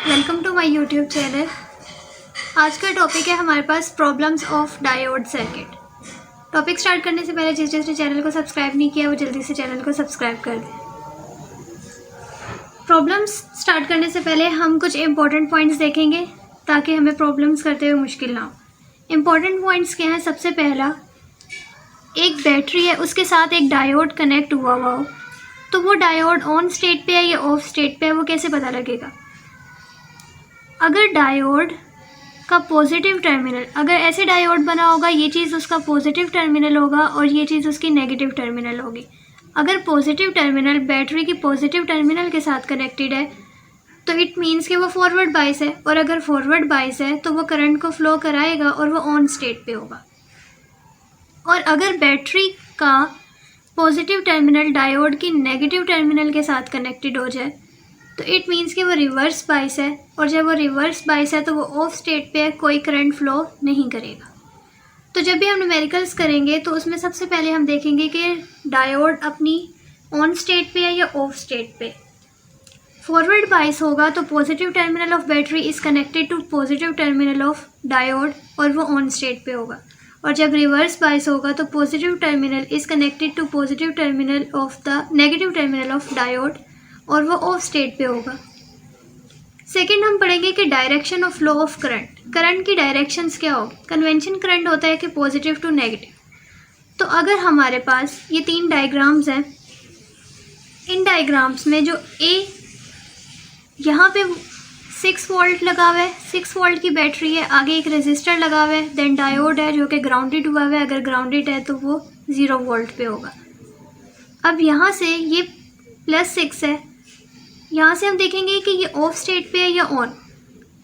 Welcome to my YouTube channel. आज का topic है हमारे पास problems of diode circuit. Topic start करने से पहले जिसने चैनल को सब्सक्राइब नहीं किया वो जल्दी से चैनल को सब्सक्राइब कर दें। प्रॉब्लम्स स्टार्ट करने से पहले हम कुछ इंपॉर्टेंट पॉइंट्स देखेंगे ताकि हमें प्रॉब्लम्स करते हुए मुश्किल ना हो। इंपॉर्टेंट पॉइंट्स क्या हैं? सबसे पहला, एक बैटरी है, उसके साथ एक डायोड कनेक्ट हुआ हो, तो वो डायोड ऑन स्टेट पे है या ऑफ स्टेट पे है, वो कैसे पता लगेगा? अगर डायोड का पॉजिटिव टर्मिनल, अगर ऐसे डायोड बना होगा, ये चीज़ उसका पॉजिटिव टर्मिनल होगा और ये चीज़ उसकी नेगेटिव टर्मिनल होगी। अगर पॉजिटिव टर्मिनल बैटरी की पॉजिटिव टर्मिनल के साथ कनेक्टेड है तो इट मीन्स कि वो फॉरवर्ड बाइस है, और अगर फॉरवर्ड बाइस है तो वो करंट को फ्लो कराएगा और वो ऑन स्टेट पे होगा। और अगर बैटरी का पॉजिटिव टर्मिनल डायोड की नेगेटिव टर्मिनल के साथ कनेक्टेड हो जाए तो इट मीन्स कि वो रिवर्स बाइस है, और जब वो रिवर्स बाइस है तो वो ऑफ स्टेट पे है, कोई करंट फ्लो नहीं करेगा। तो जब भी हम न्यूमेरिकल्स करेंगे तो उसमें सबसे पहले हम देखेंगे कि डायोड अपनी ऑन स्टेट पे है या ऑफ स्टेट पे। फॉरवर्ड बाइस होगा तो positive terminal of battery is connected to positive terminal of diode और वो ऑन स्टेट पे होगा। और जब रिवर्स बाइस होगा तो positive terminal is connected to positive terminal of the negative terminal of diode और वो ऑफ स्टेट पे होगा। सेकंड हम पढ़ेंगे कि direction of flow of current. Current की डायरेक्शंस क्या होगी? कन्वेंशन करंट होता है कि पॉजिटिव टू नेगेटिव। तो अगर हमारे पास ये 3 डायग्राम्स हैं, इन डायग्राम्स में जो ए यहाँ पे 6 वोल्ट लगा हुआ है, 6 वोल्ट की बैटरी है, आगे एक रेजिस्टर लगा हुआ है, देन डायोड है जो कि ग्राउंडेड हुआ है, अगर ग्राउंडेड है तो वो 0 वोल्ट पे होगा। अब यहाँ से ये +6 है, यहाँ से हम देखेंगे कि ये ऑफ स्टेट पे है या ऑन।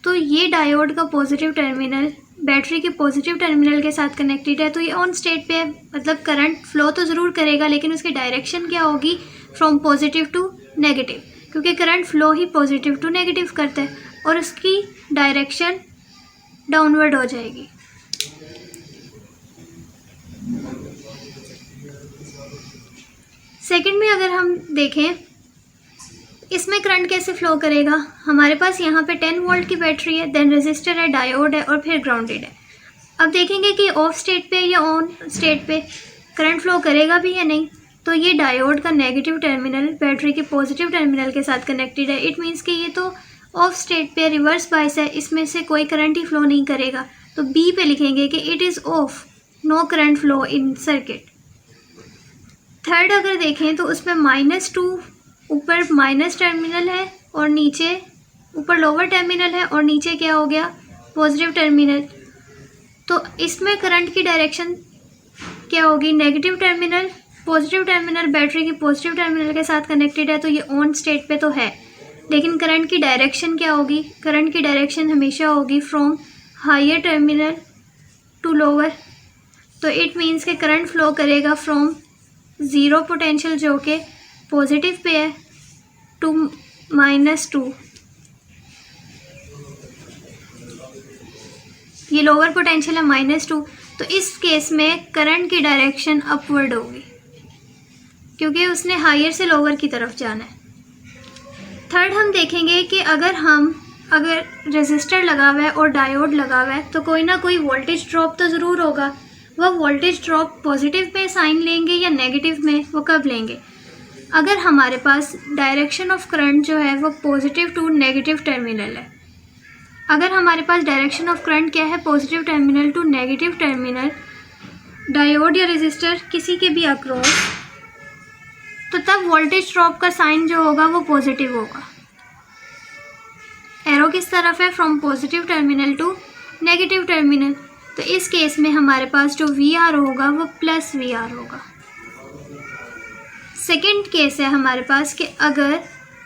तो ये डायोड का पॉजिटिव टर्मिनल बैटरी के पॉजिटिव टर्मिनल के साथ कनेक्टेड है, तो ये ऑन स्टेट पे है, मतलब करंट फ्लो तो ज़रूर करेगा लेकिन उसकी डायरेक्शन क्या होगी? फ्रॉम पॉजिटिव टू नेगेटिव, क्योंकि करंट फ्लो ही पॉजिटिव टू नेगेटिव करता है और उसकी डायरेक्शन डाउनवर्ड हो जाएगी। सेकंड में अगर हम देखें इसमें करंट कैसे फ्लो करेगा, हमारे पास यहाँ पे 10 वोल्ट की बैटरी है, देन रेजिस्टर है, डायोड है और फिर ग्राउंडेड है। अब देखेंगे कि ऑफ स्टेट पे या ऑन स्टेट पे करंट फ्लो करेगा भी या नहीं। तो ये डायोड का नेगेटिव टर्मिनल बैटरी के पॉजिटिव टर्मिनल के साथ कनेक्टेड है, इट मीन्स कि ये तो ऑफ स्टेट पे रिवर्स बाइस है, इसमें से कोई करंट ही फ्लो नहीं करेगा। तो बी पे लिखेंगे कि it is off, no current flow in circuit. Third अगर देखें तो उसमें -2 ऊपर माइनस टर्मिनल है और नीचे ऊपर लोअर टर्मिनल है और नीचे क्या हो गया? Positive terminal. तो इसमें करंट की डायरेक्शन क्या होगी? Negative terminal, positive terminal battery की पॉजिटिव टर्मिनल के साथ कनेक्टेड है तो ये ऑन स्टेट पे तो है, लेकिन करंट की डायरेक्शन क्या होगी? करंट की डायरेक्शन हमेशा होगी from higher terminal to lower. तो इट मीन्स के करंट फ्लो करेगा फ्रॉम 0 पोटेंशियल जो कि पॉजिटिव पे है टू -2। ये लोअर पोटेंशियल है -2, तो इस केस में करंट की डायरेक्शन अपवर्ड होगी क्योंकि उसने हायर से लोअर की तरफ जाना है। थर्ड हम देखेंगे कि अगर रेजिस्टर लगा हुआ है और डायोड लगा हुआ है तो कोई ना कोई वोल्टेज ड्रॉप तो ज़रूर होगा। वह वोल्टेज ड्रॉप पॉजिटिव में साइन लेंगे या नेगेटिव में, वो कब लेंगे? अगर हमारे पास डायरेक्शन ऑफ करंट जो है वो पॉजिटिव टू नेगेटिव टर्मिनल है, अगर हमारे पास डायरेक्शन ऑफ करंट क्या है? Positive terminal to negative terminal, diode या रेजिस्टर किसी के भी अक्रॉस, तो तब वोल्टेज ड्रॉप का साइन जो होगा वो पॉजिटिव होगा। एरो किस तरफ है? From positive terminal to negative terminal. तो इस केस में हमारे पास जो VR होगा वो +VR होगा। सेकेंड केस है हमारे पास कि अगर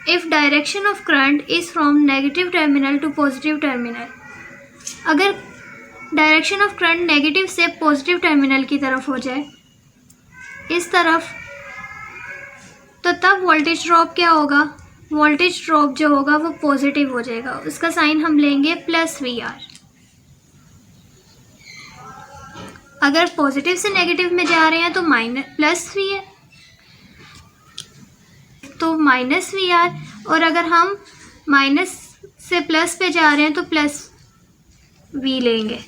if direction of current is from negative terminal to positive terminal, अगर डायरेक्शन ऑफ करंट नेगेटिव से पॉजिटिव टर्मिनल की तरफ हो जाए, इस तरफ, तो तब वोल्टेज ड्रॉप क्या होगा? वोल्टेज ड्रॉप जो होगा वो पॉजिटिव हो जाएगा, उसका साइन हम लेंगे +VR। अगर पॉजिटिव से नेगेटिव में जा रहे हैं तो +V है, तो -VR, और अगर हम माइनस से प्लस पे जा रहे हैं तो प्लस V लेंगे।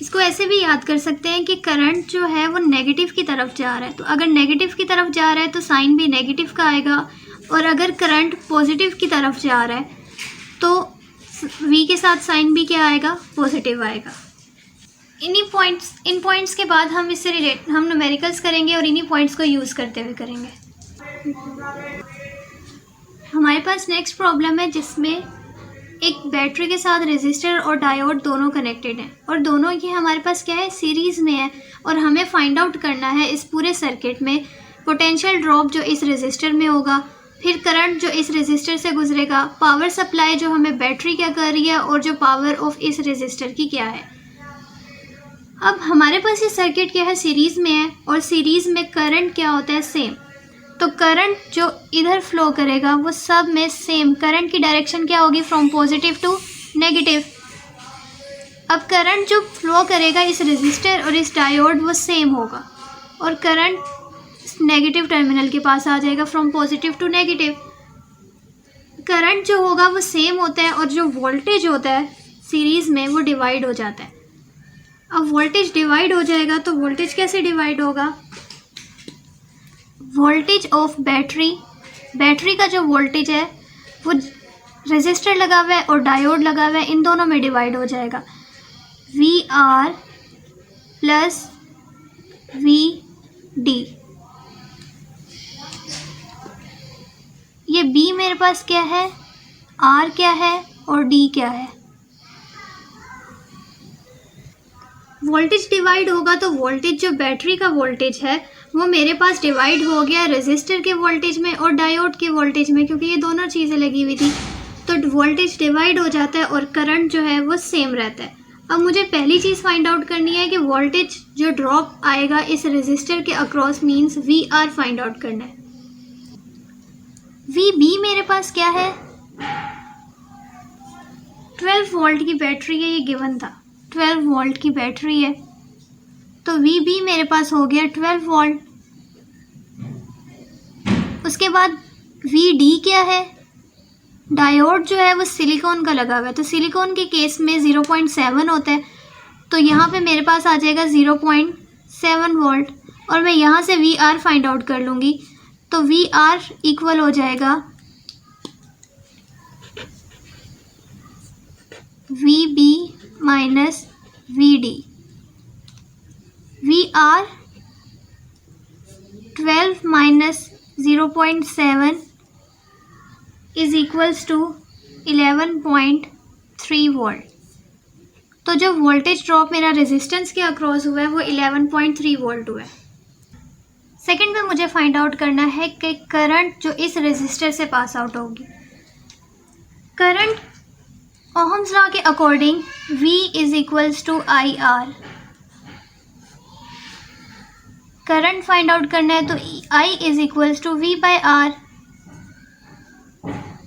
इसको ऐसे भी याद कर सकते हैं कि करंट जो है वो नेगेटिव की तरफ जा रहा है, तो अगर नेगेटिव की तरफ जा रहा है तो साइन भी नेगेटिव का आएगा, और अगर करंट पॉजिटिव की तरफ जा रहा है तो V के साथ साइन भी क्या आएगा, पॉजिटिव आएगा। इन पॉइंट्स के बाद हम इससे हम न्यूमेरिकल्स करेंगे और इन्हीं पॉइंट्स को यूज़ करते हुए करेंगे। हमारे पास नेक्स्ट प्रॉब्लम है जिसमें एक बैटरी के साथ रेजिस्टर और डायोड दोनों कनेक्टेड हैं, और दोनों ये हमारे पास क्या है, सीरीज़ में है, और हमें फाइंड आउट करना है इस पूरे सर्किट में पोटेंशियल ड्रॉप जो इस रेजिस्टर में होगा, फिर करंट जो इस रेजिस्टर से गुजरेगा, पावर सप्लाई जो हमें बैटरी क्या कर रही है, और जो पावर ऑफ इस रेजिस्टर की क्या है। अब हमारे पास ये सर्किट क्या है, सीरीज़ में है, और सीरीज़ में करंट क्या होता है, सेम। तो करंट जो इधर फ्लो करेगा वो सब में सेम, करंट की डायरेक्शन क्या होगी, फ्रॉम पॉजिटिव टू नेगेटिव। अब करंट जो फ्लो करेगा इस रेजिस्टर और इस डायोड वो सेम होगा, और करंट नेगेटिव टर्मिनल के पास आ जाएगा, from positive to negative. Current जो होगा वो सेम होता है, और जो वोल्टेज होता है सीरीज़ में वो डिवाइड हो जाता है। अब वोल्टेज डिवाइड हो जाएगा तो वोल्टेज कैसे डिवाइड होगा, वोल्टेज ऑफ बैटरी का जो वोल्टेज है वो रेजिस्टर लगा हुआ है और डायोड लगा हुआ है, इन दोनों में डिवाइड हो जाएगा। VR प्लस VD, ये B मेरे पास क्या है, R क्या है और D क्या है। वोल्टेज डिवाइड होगा तो वोल्टेज जो बैटरी का वोल्टेज है वो मेरे पास डिवाइड हो गया रेजिस्टर के वोल्टेज में और डायोड के वोल्टेज में, क्योंकि ये दोनों चीज़ें लगी हुई थी, तो वोल्टेज डिवाइड हो जाता है और करंट जो है वो सेम रहता है। अब मुझे पहली चीज़ फाइंड आउट करनी है कि वोल्टेज जो ड्रॉप आएगा इस रेजिस्टर के across means VR find out करना है। VB मेरे पास क्या है, 12 वोल्ट की बैटरी है, ये गिवन था 12 वोल्ट की बैटरी है, तो VB मेरे पास हो गया 12 वोल्ट। उसके बाद VD क्या है, डायोड जो है वो सिलिकॉन का लगा हुआ है, तो सिलिकॉन के केस में 0.7 होता है, तो यहाँ पे मेरे पास आ जाएगा 0.7 वोल्ट, और मैं यहाँ से VR फाइंड आउट कर लूँगी, तो VR इक्वल हो जाएगा VB minus VD। VR 12 minus 0.7 is equals to 11.3 volt. तो जो वोल्टेज ड्रॉप मेरा रेजिस्टेंस के अक्रॉस हुआ है वो 11.3 वोल्ट हुआ है। सेकंड में मुझे फाइंड आउट करना है कि करंट जो इस रेजिस्टर से पास आउट होगी, करंट ओहम्स लॉ के according V is equals to IR। Current find out करना है तो I is equals to V by R,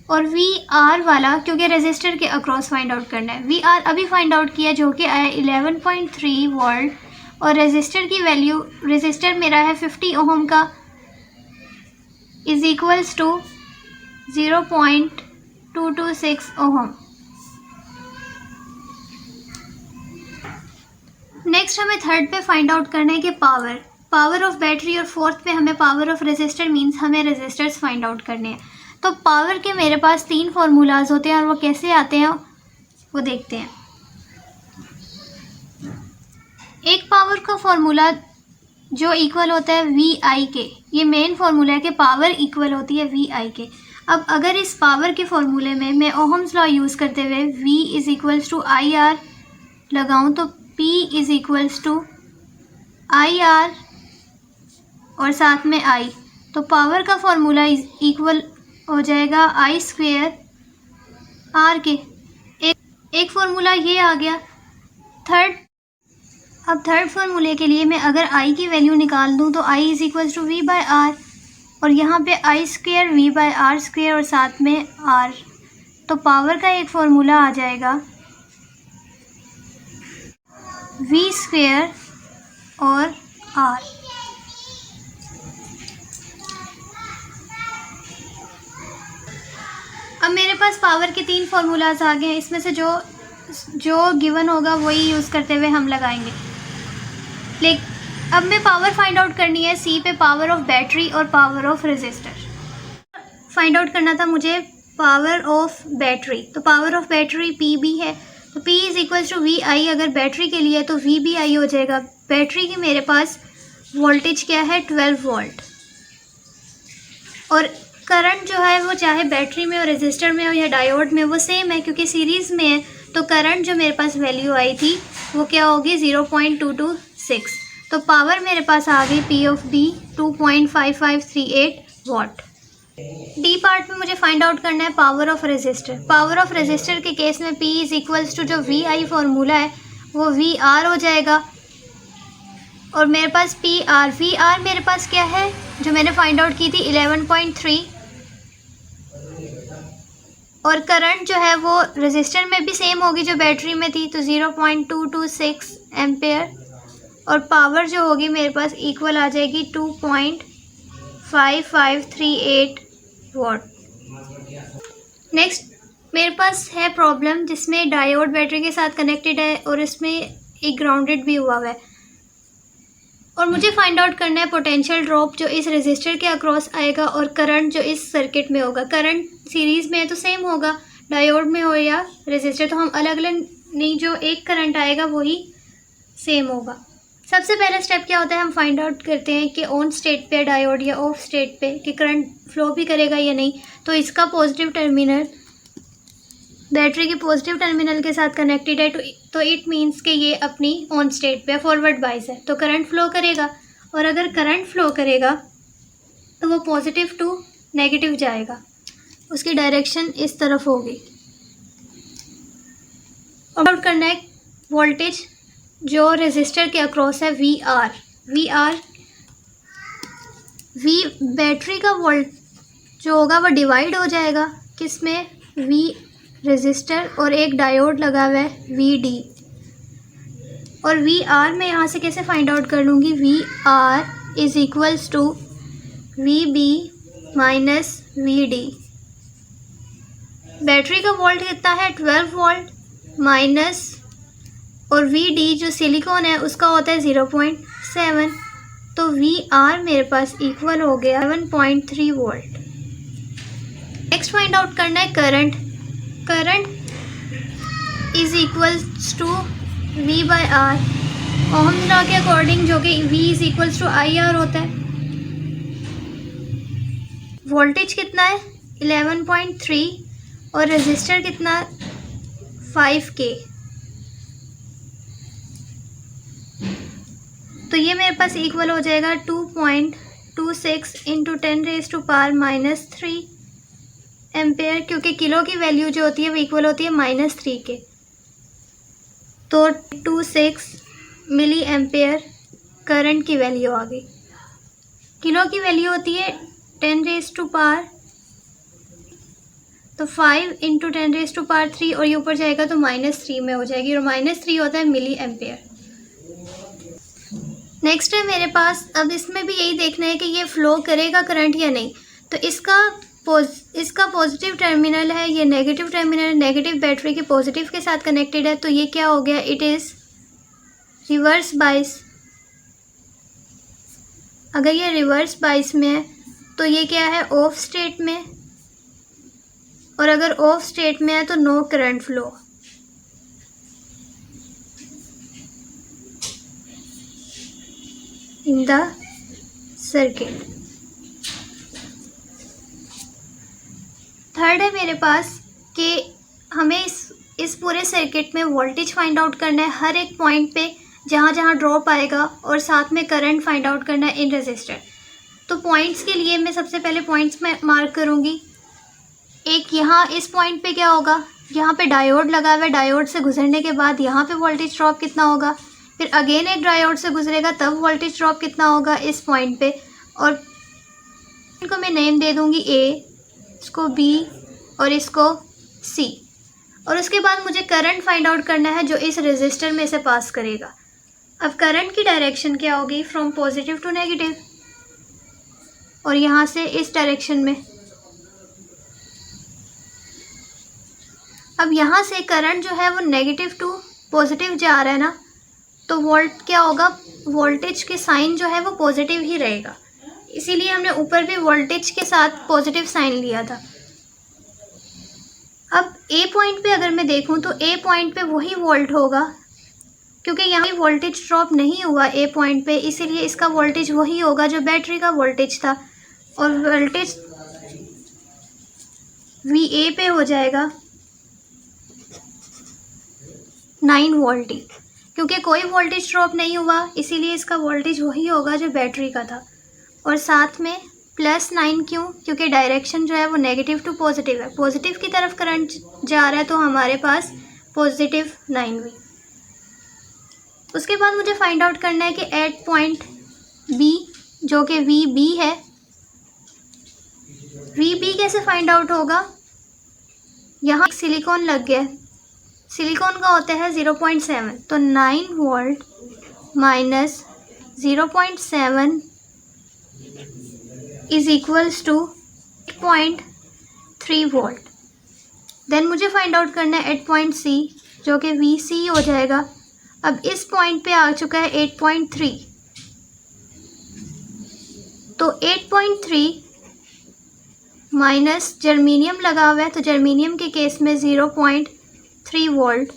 और VR वाला क्योंकि रेजिस्टर के अक्रॉस फाइंड आउट करना है, VR अभी फाइंड आउट किया जो कि आया 11.3 वोल्ट, और रेजिस्टर की वैल्यू, रेजिस्टर मेरा है 50 ओहम का, is equals to 0.226 ohm. Next हमें थर्ड पे फाइंड आउट करना है कि पावर ऑफ बैटरी, और फोर्थ पे हमें पावर ऑफ रेजिस्टर मींस हमें रेजिस्टर्स फाइंड आउट करने हैं। तो पावर के मेरे पास 3 फार्मूलाज होते हैं और वो कैसे आते हैं वो देखते हैं। एक पावर का फॉर्मूला जो इक्वल होता है VI के, ये मेन फार्मूला है कि पावर इक्वल होती है VI के। अब अगर इस पावर के फॉर्मूले में मैं ओहम्स लॉ यूज़ करते हुए V is equals to IR लगाऊं तो P is equals to IR और साथ में I, तो पावर का फॉर्मूला इक्वल हो जाएगा I स्क्वेयर R के। एक फार्मूला ये आ गया। अब थर्ड फार्मूले के लिए मैं अगर I की वैल्यू निकाल दूं तो I is equals to V by R, और यहाँ पे I square V by R square और साथ में R, तो पावर का एक फार्मूला आ जाएगा V स्क्वेयर और R। अब मेरे पास पावर के 3 फार्मूलाज आ गए हैं, इसमें से जो गिवन होगा वही यूज़ करते हुए हम लगाएंगे। अब मैं पावर फाइंड आउट करनी है सी पे, पावर ऑफ बैटरी और power of resistor find out करना था मुझे, पावर ऑफ बैटरी। तो power of battery P B है, तो P is equals to V I, अगर बैटरी के लिए तो वी बी आई हो जाएगा। बैटरी की मेरे पास वोल्टेज क्या है 12 वोल्ट, और करंट जो है वो चाहे बैटरी में हो, रेजिस्टर में हो या डायोड में, वो सेम है क्योंकि सीरीज़ में है। तो करंट जो मेरे पास वैल्यू आई थी वो क्या होगी 0.226। तो पावर मेरे पास आ गई P of B 2.5538 watt. D part में मुझे फाइंड आउट करना है power of resistor. Power of resistor के केस में P इज़ इक्वल्स टू जो वी आई फार्मूला है वो वी आर हो जाएगा, और मेरे पास पी आर, वी आर मेरे पास क्या है जो मैंने फाइंड आउट की थी 11.3, और करंट जो है वो रेजिस्टर में भी सेम होगी जो बैटरी में थी, तो 0.226 एम्पेयर, और पावर जो होगी मेरे पास इक्वल आ जाएगी 2.5538 वॉट। नेक्स्ट मेरे पास है प्रॉब्लम जिसमें डायोड बैटरी के साथ कनेक्टेड है और इसमें एक ग्राउंडेड भी हुआ है, और मुझे फाइंड आउट करना है पोटेंशियल ड्रॉप जो इस रेजिस्टर के अक्रॉस आएगा और करंट जो इस सर्किट में होगा। करंट सीरीज़ में है तो सेम होगा, डायोड में हो या रेजिस्टर, तो हम अलग अलग नहीं, जो एक करंट आएगा वही सेम होगा। सबसे पहला स्टेप क्या होता है, हम फाइंड आउट करते हैं कि ऑन स्टेट पे डायोड या ऑफ स्टेट पे कि करंट फ्लो भी करेगा या नहीं। तो इसका पॉजिटिव टर्मिनल बैटरी के पॉजिटिव टर्मिनल के साथ कनेक्टेड है, तो इट मीन्स कि ये अपनी ऑन स्टेट पे फॉरवर्ड बाइस है, तो करंट फ्लो करेगा, और अगर करंट फ्लो करेगा तो वो पॉजिटिव टू नेगेटिव जाएगा, उसकी डायरेक्शन इस तरफ होगी। और आउट करना है वोल्टेज जो रेजिस्टर के अक्रॉस है वी आर। वी बैटरी का वोल्ट जो होगा वो डिवाइड हो जाएगा किसमें, वी रेजिस्टर, और एक डायोड लगा हुआ है वी डी, और वी आर मैं यहाँ से कैसे फाइंड आउट कर लूँगी, V R is equals to V B minus V D. Battery का वोल्ट कितना है 12 वोल्ट माइनस, और वी डी जो सिलिकॉन है उसका होता है 0.7, तो वी आर मेरे पास इक्वल हो गया 7.3 वोल्ट। नेक्स्ट फाइंड आउट करना है current is equals to V by R, Ohm's law के अकॉर्डिंग, जो कि V is equals to I R होता है। वोल्टेज कितना है 11.3, और रेजिस्टर कितना 5K, तो ये मेरे पास इक्वल हो जाएगा 2.26 इंटू 10⁻⁻³ एम्पेयर, क्योंकि किलो की वैल्यू जो होती है वो इक्वल होती है -3 के, तो 26 मिली एम्पेयर करंट की वैल्यू आ गई। किलो की वैल्यू होती है 10⁻⁻, तो 5 इंटू 10⁻³ और ये ऊपर जाएगा तो -3 में हो जाएगी, और -3 होता है मिली एम्पेयर। नेक्स्ट है मेरे पास, अब इसमें भी यही देखना है कि ये फ़्लो करेगा करंट या नहीं। तो इसका पॉजिटिव टर्मिनल है, ये नेगेटिव टर्मिनल, नेगेटिव बैटरी के पॉजिटिव के साथ कनेक्टेड है, तो ये क्या हो गया, इट इज़ रिवर्स बाइस। अगर ये रिवर्स बाइस में है तो ये क्या है, ऑफ स्टेट में, और अगर ऑफ स्टेट में है तो no current flow. In the circuit. Third है मेरे पास कि हमें इस पूरे सर्किट में वोल्टेज फाइंड आउट करना है हर एक पॉइंट पे जहाँ जहाँ ड्रॉप आएगा, और साथ में करंट फाइंड आउट करना है इन रेजिस्टर। तो पॉइंट्स के लिए मैं सबसे पहले पॉइंट्स में मार्क करूँगी। एक यहाँ इस पॉइंट पे क्या होगा, यहाँ पे डायोड लगा हुआ है, डायोड से गुजरने के बाद यहाँ पे वोल्टेज ड्रॉप कितना होगा, फिर अगेन एक डायोड से गुजरेगा तब वोल्टेज ड्रॉप कितना होगा इस पॉइंट पे, और इनको मैं नेम दे दूँगी ए, इसको बी और इसको सी। और उसके बाद मुझे करंट फाइंड आउट करना है जो इस रेजिस्टर में से पास करेगा। अब करंट की डायरेक्शन क्या होगी, फ्रॉम पॉजिटिव टू नेगेटिव, और यहाँ से इस डायरेक्शन में। अब यहाँ से करंट जो है वो नेगेटिव टू पॉजिटिव जा रहा है ना, तो वोल्ट क्या होगा, वोल्टेज के साइन जो है वो पॉजिटिव ही रहेगा, इसीलिए हमने ऊपर भी वोल्टेज के साथ पॉजिटिव साइन लिया था। अब ए पॉइंट पे अगर मैं देखूं तो ए पॉइंट पे वही वोल्ट होगा, क्योंकि यहाँ वोल्टेज ड्रॉप नहीं हुआ ए पॉइंट पे, इसीलिए इसका वोल्टेज वही होगा जो बैटरी का वोल्टेज था, और वोल्टेज वी ए पे हो जाएगा 9 वोल्ट ही, क्योंकि कोई वोल्टेज ड्रॉप नहीं हुआ, इसीलिए इसका वोल्टेज वही होगा जो बैटरी का था। और साथ में +9 क्यों, क्योंकि डायरेक्शन जो है वो नेगेटिव टू पॉजिटिव है, पॉजिटिव की तरफ करंट जा रहा है, तो हमारे पास +9 भी। उसके बाद मुझे फाइंड आउट करना है कि एट पॉइंट बी जो कि वी बी है, वी बी कैसे फाइंड आउट होगा। यहाँ सिलिकॉन लग गया, सिलिकॉन का होता है 0.7, तो 9 volt minus 0.7 is equals to 8.3 volt. Then मुझे फाइंड आउट करना है एट पॉइंट सी जो कि वी सी हो जाएगा। अब इस पॉइंट पे आ चुका है 8.3, तो 8.3 माइनस जर्मीनियम लगा हुआ है, तो जर्मीनियम के केस में 0.3 वोल्ट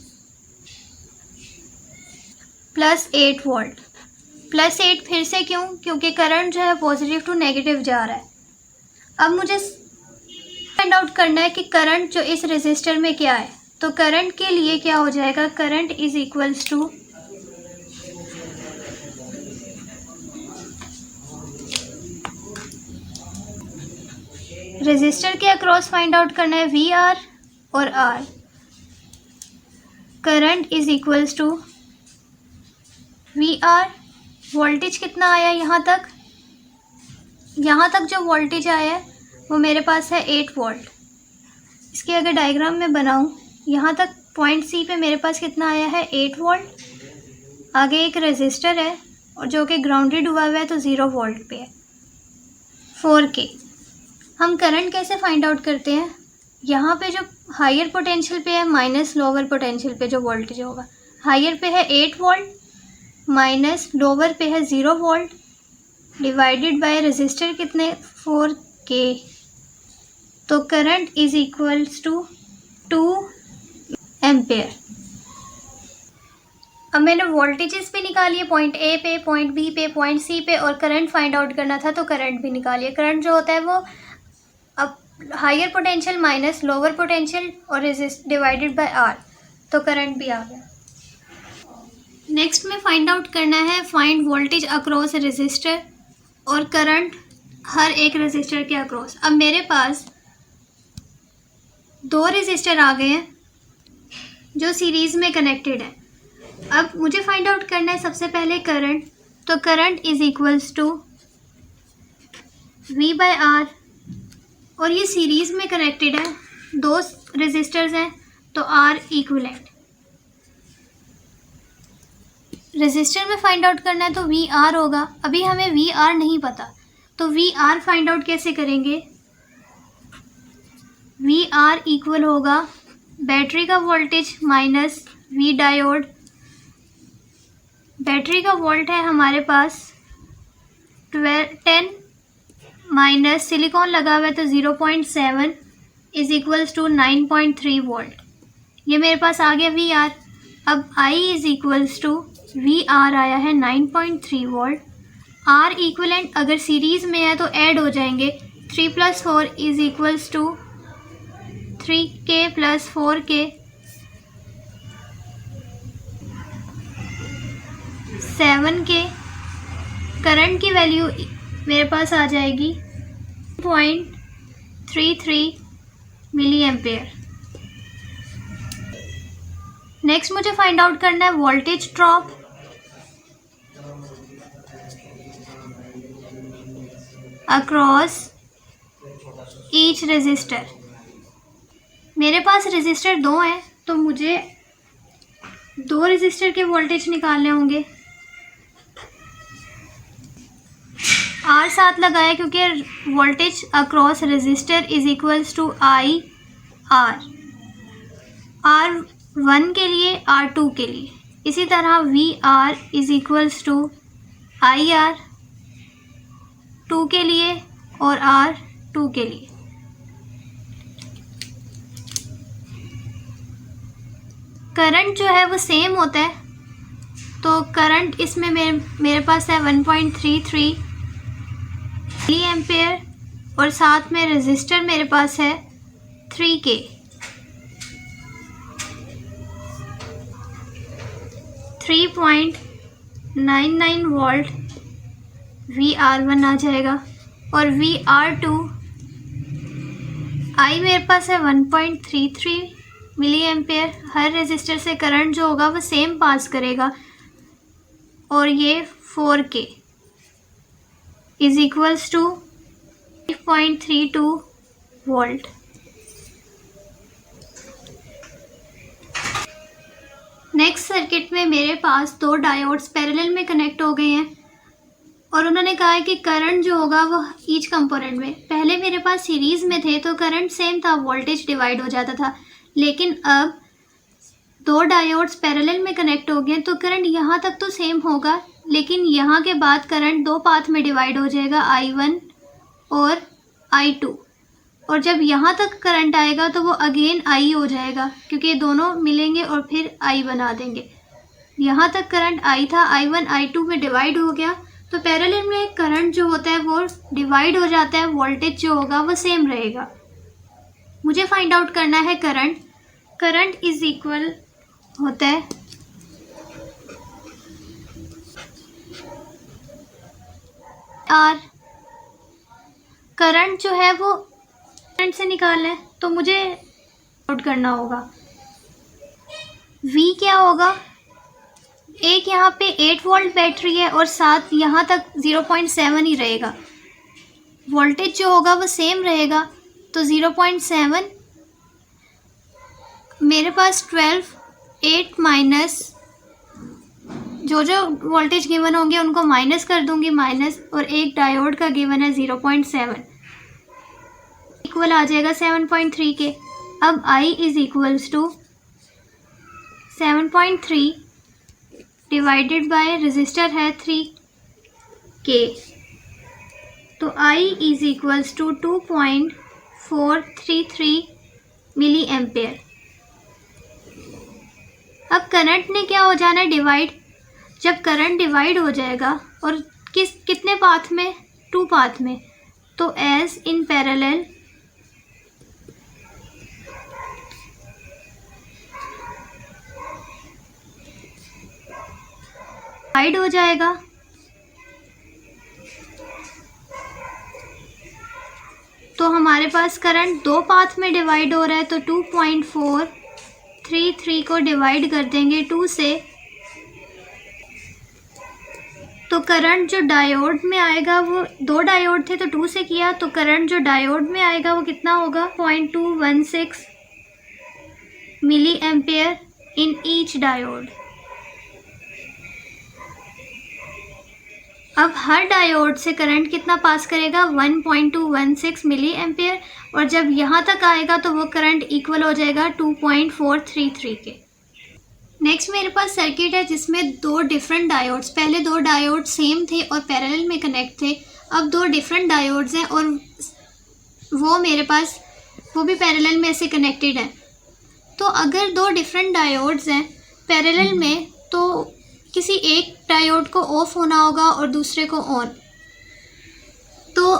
प्लस 8 वोल्ट, +8 फिर से क्यों, क्योंकि करंट जो है पॉजिटिव टू नेगेटिव जा रहा है। अब मुझे फाइंड आउट करना है कि करंट जो इस रेजिस्टर में क्या है, तो करंट के लिए क्या हो जाएगा, current is equals to resistor के अक्रॉस फाइंड आउट करना है वी आर और R. Current is equals to V R, voltage कितना आया यहाँ तक जो वोल्टेज आया है वो मेरे पास है 8 वोल्ट। इसके अगर डायग्राम में बनाऊँ, यहाँ तक पॉइंट सी पे मेरे पास कितना आया है 8 वोल्ट। आगे एक रेजिस्टर है और जो कि ग्राउंडेड हुआ हुआ है, तो 0 वोल्ट पे है 4K। हम करंट कैसे फाइंड आउट करते हैं, यहाँ पे जो हायर पोटेंशियल पे है माइनस लोअर पोटेंशियल पे जो वोल्टेज होगा, हायर पे है 8 वोल्ट माइनस लोअर पे है 0 वोल्ट डिवाइडेड बाय रेजिस्टर कितने 4K, तो current is equals to 2 ampere. अब मैंने वोल्टेजेस भी निकालिए, पॉइंट ए पे, पॉइंट बी पे, पॉइंट सी पे, और करंट फाइंड आउट करना था तो करंट भी निकालिए। करंट जो होता है वो अब higher potential minus lower potential और रेजिस्ट डिवाइडेड बाय आर, तो करंट भी आ गया। नेक्स्ट में फाइंड आउट करना है फाइंड वोल्टेज अक्रॉस रेजिस्टर और करंट हर एक रेजिस्टर के अक्रॉस। अब मेरे पास 2 रेजिस्टर आ गए हैं जो सीरीज़ में कनेक्टेड है। अब मुझे फाइंड आउट करना है सबसे पहले करंट, तो current is equals to V by R, और ये सीरीज़ में कनेक्टेड है, 2 रेजिस्टर्स हैं, तो आर इक्विवेलेंट। रेजिस्टर में फाइंड आउट करना है तो वी आर होगा। अभी हमें वी आर नहीं पता, तो वी आर फाइंड आउट कैसे करेंगे, वी आर इक्वल होगा बैटरी का voltage minus V diode. Battery का वोल्ट है हमारे पास 10 माइनस सिलिकॉन लगा हुआ है तो 0.7 इज इक्वल्स टू 9.3 वोल्ट। ये मेरे पास आ गया वी आर। अब I is equals to V R आया है 9.3 वोल्ट। आर इक्वलेंट अगर सीरीज़ में है तो ऐड हो जाएंगे, 3 + 4 is equals to 3K + 4K 7K। Current की वैल्यू मेरे पास आ जाएगी 0.33 मिली एम्पेयर। नेक्स्ट मुझे फाइंड आउट करना है voltage drop. Across each resistor. मेरे पास रेजिस्टर 2 हैं, तो मुझे 2 रेजिस्टर के वोल्टेज निकालने होंगे। आर साथ लगाया क्योंकि voltage across resistor is equals to I R. R1 के लिए, R2 के लिए। इसी तरह VR is equals to IR 2 के लिए और R2 के लिए। करंट जो है वो सेम होता है, तो करंट इसमें मेरे पास है 1.33 मिली एम्पेयर और साथ में रेजिस्टर मेरे पास है 3K। 3.99 वोल्ट VR1 आ जाएगा और VR2 I मेरे पास है 1.33 मिली एम्पेयर। हर रेजिस्टर से करंट जो होगा वो सेम पास करेगा और ये 4K is equals to 5.32 volt. Next circuit में मेरे पास दो डायोड्स पैरेलल में कनेक्ट हो गए हैं और उन्होंने कहा है कि करंट जो होगा वो ईच कंपोनेंट में, पहले मेरे पास सीरीज़ में थे तो करंट सेम था, वोल्टेज डिवाइड हो जाता था, लेकिन अब दो डायोड्स पैरेलल में कनेक्ट हो गए तो करंट यहाँ तक तो सेम होगा, लेकिन यहाँ के बाद करंट दो पाथ में डिवाइड हो जाएगा, I1 और I2, और जब यहाँ तक करंट आएगा तो वो अगेन I हो जाएगा क्योंकि ये दोनों मिलेंगे और फिर I बना देंगे। यहाँ तक करंट I था, I1 I2 में डिवाइड हो गया, तो पैरेलल में करंट जो होता है वो डिवाइड हो जाता है, वोल्टेज जो होगा वो सेम रहेगा। मुझे फाइंड आउट करना है करंट। करंट इज इक्वल होता है R। करंट जो है वो करंट से निकालना है तो मुझे आउट करना होगा। V क्या होगा, एक यहाँ पे 8 वोल्ट बैटरी है और साथ यहाँ तक 0.7 ही रहेगा, वोल्टेज जो होगा वो सेम रहेगा, तो 0.7 मेरे पास 12 8 माइनस जो वोल्टेज गिवन होंगे उनको माइनस कर दूंगी माइनस, और एक डायोड का गिवन है 0.7 इक्वल आ जाएगा 7.3 के। अब I is equals to 7.3 divided by resistor है 3K, तो I is equals to 2.433 milliampere. अब करंट ने क्या हो जाना है, डिवाइड। जब करंट डिवाइड हो जाएगा और कितने पाथ में, 2 पाथ में, तो एज इन पैरेलल डिवाइड हो जाएगा, तो हमारे पास करंट 2 पाथ में डिवाइड हो रहा है, तो 2.433 को डिवाइड कर देंगे 2 से, तो करंट जो डायोड में आएगा वो 2 डायोड थे तो 2 से किया, तो करंट जो डायोड में आएगा वो कितना होगा, 0.216 milliampere in each diode. अब हर डायोड से करंट कितना पास करेगा, 1.216 मिली एम्पेयर, और जब यहाँ तक आएगा तो वो करंट इक्वल हो जाएगा 2.433 के। नेक्स्ट मेरे पास सर्किट है जिसमें दो डिफरेंट डायोड्स, पहले दो डायोड सेम थे और पैरेलल में कनेक्ट थे, अब दो डिफरेंट डायोड्स हैं और वो मेरे पास वो भी पैरेलल में ऐसे कनेक्टेड हैं। तो अगर दो डिफरेंट डायोड्स हैं पैरेलल में तो किसी एक डायोड को ऑफ होना होगा और दूसरे को ऑन, तो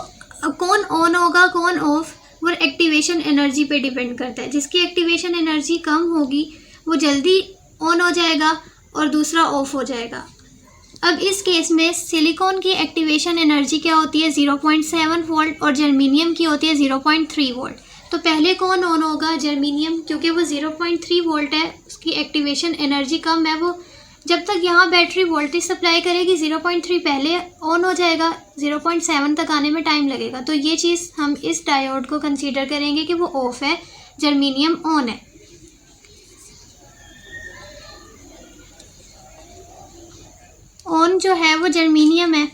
कौन ऑन होगा कौन ऑफ, वो एक्टिवेशन एनर्जी पे डिपेंड करता है। जिसकी एक्टिवेशन एनर्जी कम होगी वो जल्दी ऑन हो जाएगा और दूसरा ऑफ हो जाएगा। अब इस केस में सिलिकॉन की एक्टिवेशन एनर्जी क्या होती है, 0.7 वोल्ट, और जर्मीनियम की होती है 0.3 वोल्ट। तो पहले कौन ऑन होगा, जर्मीनियम, क्योंकि वो 0.3 वोल्ट है, उसकी एक्टिवेशन एनर्जी कम है, वो जब तक यहाँ बैटरी वोल्टेज सप्लाई करेगी 0.3 पहले ऑन हो जाएगा, 0.7 तक आने में टाइम लगेगा। तो ये चीज़ हम इस डायोड को कंसीडर करेंगे कि वो ऑफ है, जर्मीनियम ऑन है। ऑन जो है वो जर्मीनियम है।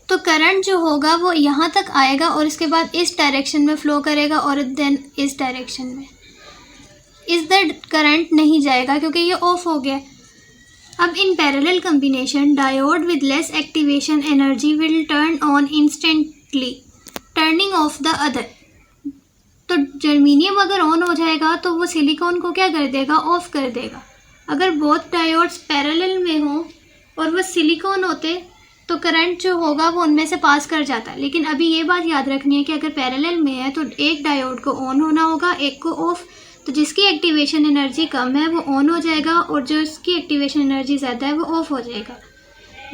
तो करंट जो होगा वो यहाँ तक आएगा और इसके बाद इस डायरेक्शन में फ़्लो करेगा और देन इस डायरेक्शन में। इधर करंट नहीं जाएगा क्योंकि ये ऑफ हो गया। अब in parallel combination diode with less activation energy will turn on instantly turning of the other. तो जर्मेनियम अगर ऑन हो जाएगा तो वो सिलिकॉन को क्या कर देगा, ऑफ कर देगा। अगर बोथ डायोड्स पैरेलल में हो और वो सिलिकॉन होते तो करंट जो होगा वो उनमें से पास कर जाता। लेकिन अभी ये बात याद रखनी है कि अगर पैरेलल में है तो एक डायोड को ऑन होना होगा, एक को ऑफ। तो जिसकी एक्टिवेशन एनर्जी कम है वो ऑन हो जाएगा और जो इसकी एक्टिवेशन एनर्जी ज़्यादा है वो ऑफ हो जाएगा।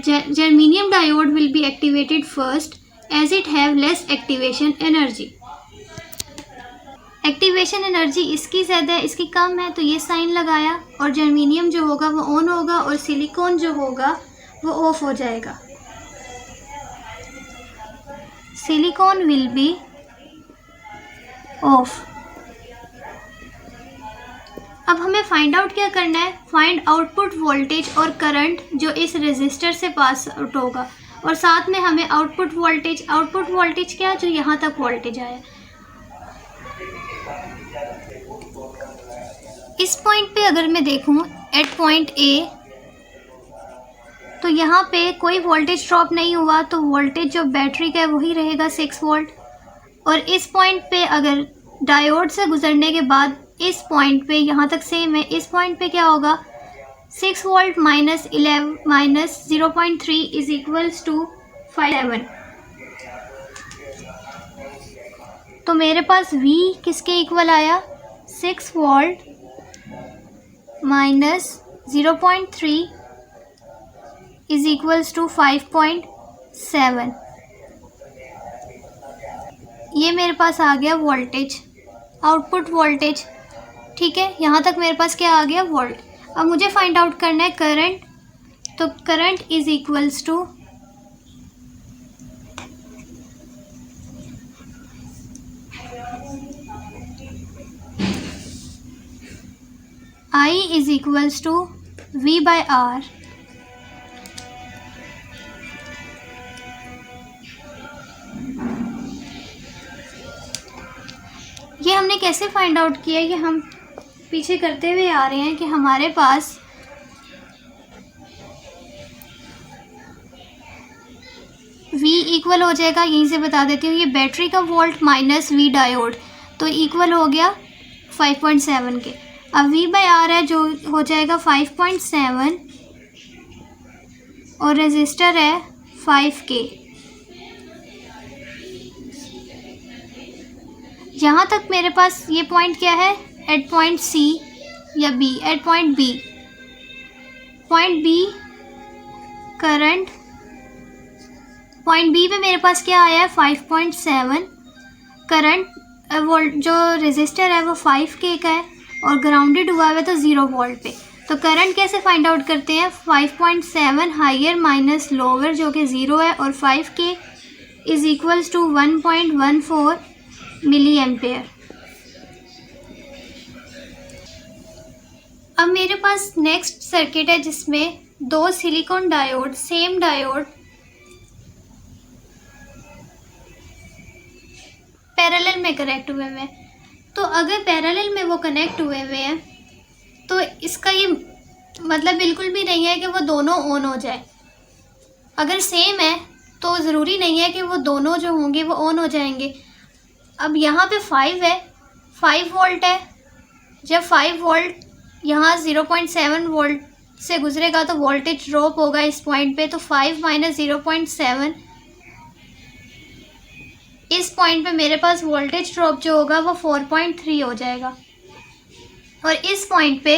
Germanium diode will be activated first as it have less activation energy. Activation energy इसकी ज़्यादा है, इसकी कम है, तो ये साइन लगाया और जर्मेनियम जो होगा वो ऑन होगा और सिलिकॉन जो होगा वो ऑफ हो जाएगा। Silicon will be of. अब हमें फाइंड आउट क्या करना है, फाइंड आउटपुट वोल्टेज और करंट जो इस रेजिस्टर से पास आउट होगा और साथ में हमें आउटपुट वोल्टेज क्या है, जो यहाँ तक वोल्टेज आया। इस पॉइंट पे अगर मैं देखूँ एट पॉइंट ए तो यहाँ पे कोई वोल्टेज ड्रॉप नहीं हुआ, तो वोल्टेज जो बैटरी का है वही रहेगा 6 वोल्ट। और इस पॉइंट पे अगर डायोड से गुजरने के बाद इस पॉइंट पे यहाँ तक सेम है, इस पॉइंट पे क्या होगा 6 volt minus 0.3 is equals to 5। तो मेरे पास V किसके इक्वल आया, 6 volt minus 0.3 is equals to 5.7। ये मेरे पास आ गया वोल्टेज, आउटपुट वोल्टेज। ठीक है, यहाँ तक मेरे पास क्या आ गया, वोल्ट। अब मुझे फाइंड आउट करना है करंट। तो current is equals to I is equals to V by R। ये हमने कैसे फाइंड आउट किया, ये हम पीछे करते हुए आ रहे हैं कि हमारे पास V इक्वल हो जाएगा, यहीं से बता देती हूँ, ये बैटरी का वोल्ट माइनस V डायोड, तो इक्वल हो गया 5.7 के। अब V बाय R है जो हो जाएगा 5.7 और रेजिस्टर है 5K। यहाँ तक मेरे पास ये पॉइंट क्या है, एट पॉइंट C या B, at point B। Point B current, point B पे मेरे पास क्या आया है 5.7। करंट वोल्ट जो रेजिस्टर है वो 5K का है और ग्राउंडेड हुआ है तो 0 वोल्ट पे। तो करंट कैसे फाइंड आउट करते हैं, 5.7 हायर माइनस लोअर जो कि 0 है और 5K is equals to 1.14 milliampere. अब मेरे पास नेक्स्ट सर्किट है जिसमें 2 silicon diode, same diode parallel में कनेक्ट हुए हुए हैं। तो अगर पैरेलल में वो कनेक्ट हुए हुए हैं तो इसका ये मतलब बिल्कुल भी नहीं है कि वो दोनों ऑन हो जाए। अगर सेम है तो ज़रूरी नहीं है कि वो दोनों जो होंगे वो ऑन हो जाएंगे। अब यहाँ पे 5 है, 5 वोल्ट है। जब 5 वोल्ट यहाँ 0.7 वोल्ट से गुजरेगा तो वोल्टेज ड्रॉप होगा इस पॉइंट पे। तो 5 माइनस 0.7, इस पॉइंट पे मेरे पास वोल्टेज ड्रॉप जो होगा वो 4.3 हो जाएगा। और इस पॉइंट पे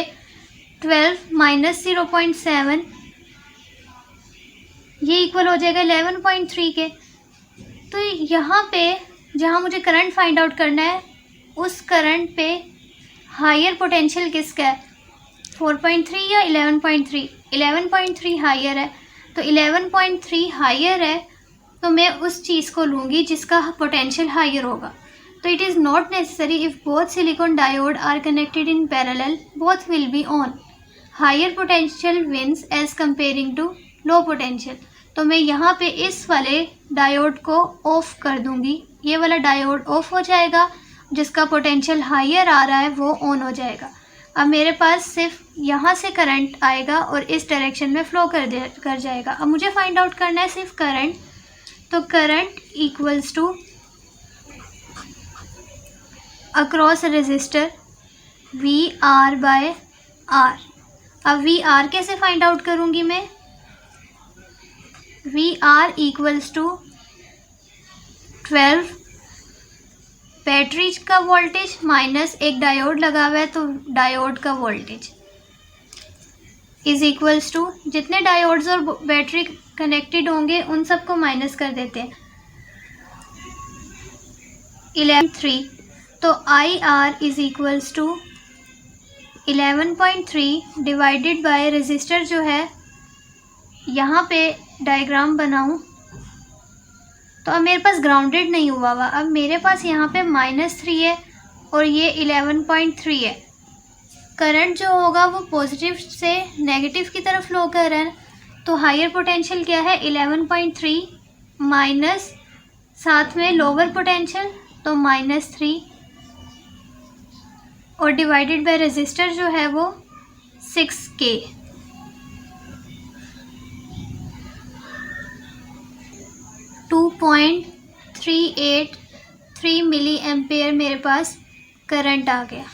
12 माइनस 0.7 ये इक्वल हो जाएगा 11.3 के। तो यहाँ पे जहाँ मुझे करंट फाइंड आउट करना है उस करंट पे हायर पोटेंशियल किसका है, 4.3 या 11.3? 11.3 हायर है। तो 11.3 हायर है तो मैं उस चीज़ को लूँगी जिसका पोटेंशियल हायर होगा। तो it is not necessary if both silicon diode are connected in parallel both will be on. Higher potential wins as comparing to low potential. तो मैं यहाँ पे इस वाले डायोड को ऑफ कर दूँगी, ये वाला डायोड ऑफ हो जाएगा, जिसका पोटेंशियल हायर आ रहा है वो ऑन हो जाएगा। अब मेरे पास सिर्फ यहाँ से करंट आएगा और इस डायरेक्शन में फ्लो कर जाएगा। अब मुझे फाइंड आउट करना है सिर्फ करंट, तो current equals to across resistor V R by R. अब वी आर कैसे फाइंड आउट करूँगी मैं? V R equals to 12 battery का वोल्टेज माइनस एक डायोड लगा हुआ है तो डायोड का वोल्टेज इज इक्वल्स टू, जितने डायोड्स और बैटरी कनेक्टेड होंगे उन सबको माइनस कर देते हैं, 11.3। तो I R is equals to 11.3 divided by resistor जो है, यहाँ पे डायग्राम बनाऊँ तो अब मेरे पास ग्राउंडेड नहीं हुआ हुआ, अब मेरे पास यहाँ पे -3 है और ये 11.3 है। करंट जो होगा वो पॉजिटिव से नेगेटिव की तरफ फ्लो कर रहा है, तो हायर पोटेंशियल क्या है 11.3 माइनस साथ में लोअर पोटेंशियल तो -3 और डिवाइडेड बाय रेजिस्टर जो है वो 6K। टू 2.383 मिली एम्पेयर मेरे पास करंट आ गया।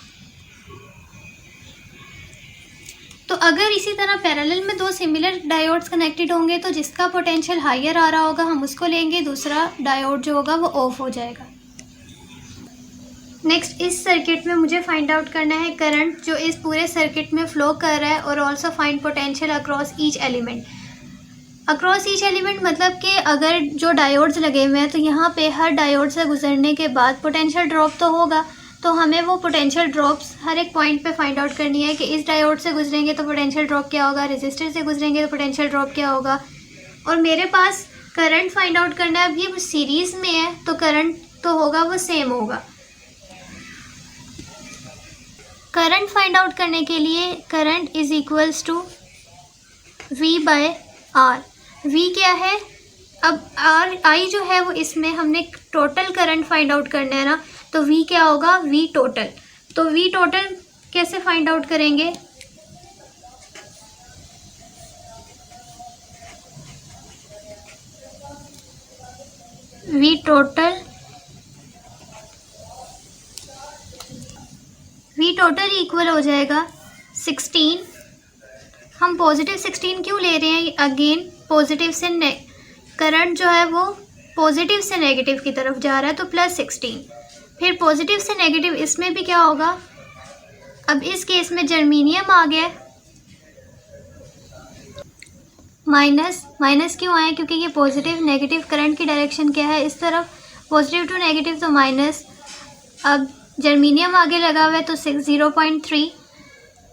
तो अगर इसी तरह पैरेलल में दो सिमिलर डायोड्स कनेक्टेड होंगे तो जिसका पोटेंशियल हायर आ रहा होगा हम उसको लेंगे, दूसरा डायोड जो होगा वो ऑफ हो जाएगा। नेक्स्ट इस सर्किट में मुझे फाइंड आउट करना है करंट जो इस पूरे सर्किट में फ्लो कर रहा है और also find potential across each element. Across each element मतलब कि अगर जो डायोड्स लगे हुए हैं तो यहाँ पे हर डायोड से गुजरने के बाद पोटेंशियल ड्रॉप तो होगा, तो हमें वो पोटेंशियल ड्रॉप्स हर एक पॉइंट पे फाइंड आउट करनी है कि इस डायोड से गुजरेंगे तो पोटेंशियल ड्रॉप क्या होगा, रेजिस्टर से गुजरेंगे तो पोटेंशियल ड्रॉप क्या होगा। और मेरे पास करंट फाइंड आउट करना है, अब ये सीरीज़ में है तो करंट तो होगा वो सेम होगा। करंट फाइंड आउट करने के लिए current is equals to V by R. V क्या है, अब आर आई जो है वो इसमें हमने टोटल करंट फाइंड आउट करना है ना, तो वी क्या होगा वी टोटल। तो वी टोटल कैसे फाइंड आउट करेंगे, वी टोटल इक्वल हो जाएगा 16। हम पॉजिटिव 16 क्यों ले रहे हैं, अगेन पॉजिटिव से करंट जो है वो पॉजिटिव से नेगेटिव की तरफ जा रहा है तो +16। फिर पॉजिटिव से नेगेटिव इसमें भी क्या होगा, अब इस केस में जर्मीनियम आ गया, माइनस क्यों आया, क्योंकि ये पॉजिटिव नेगेटिव करंट की डायरेक्शन क्या है इस तरफ, पॉजिटिव टू नेगेटिव तो माइनस। अब जर्मीनियम आगे लगा हुआ है तो 0.3।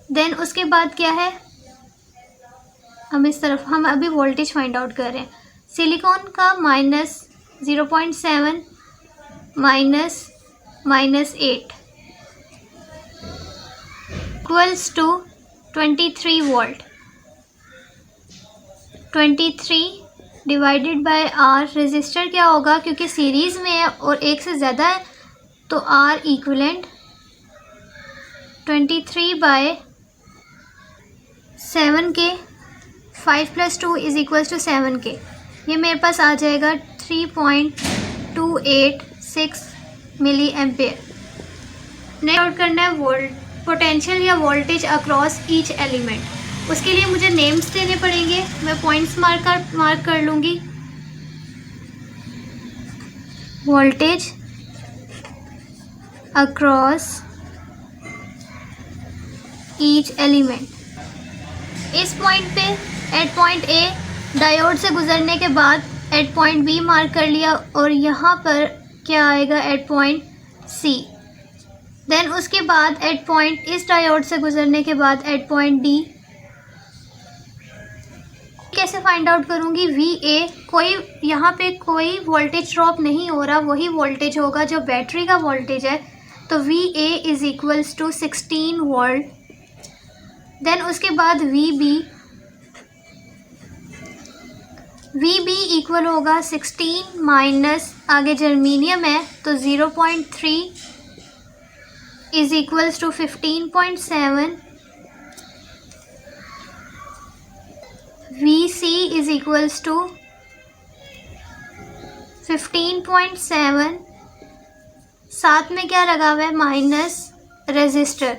देन उसके बाद क्या है, हम इस तरफ हम अभी वोल्टेज फाइंड आउट कर रहे हैं, सिलिकॉन का -0.7 -8 equals to 23 volt. 23 divided by R, resistor क्या होगा क्योंकि सीरीज़ में है और एक से ज़्यादा है तो आर इक्विवेलेंट 23/7K। 5 + 2 = 7K। ये मेरे पास आ जाएगा 3.286 मिली एम्पेयर। नेक्स्ट आउट करना है पोटेंशियल या वोल्टेज अक्रॉस ईच एलिमेंट। उसके लिए मुझे नेम्स देने पड़ेंगे, मैं पॉइंट्स मार्क कर लूँगी। Voltage across each element. इस पॉइंट पे एट पॉइंट ए डायोड से गुजरने के बाद एट पॉइंट बी मार्क कर लिया और यहाँ पर क्या आएगा एट पॉइंट सी। देन उसके बाद एट पॉइंट इस डायोड से गुजरने के बाद एट पॉइंट डी। कैसे फाइंड आउट करूँगी, वी ए, कोई यहाँ पे कोई वोल्टेज ड्रॉप नहीं हो रहा, वही वोल्टेज होगा जो बैटरी का वोल्टेज है, तो वी ए = 16 वोल्ट। देन उसके बाद V B, V B equal होगा 16 माइनस, आगे जर्मीनियम है तो 0.3 is equals to 15.7। V C is equals to 15.7, साथ में क्या लगा हुआ है माइनस रेजिस्टर,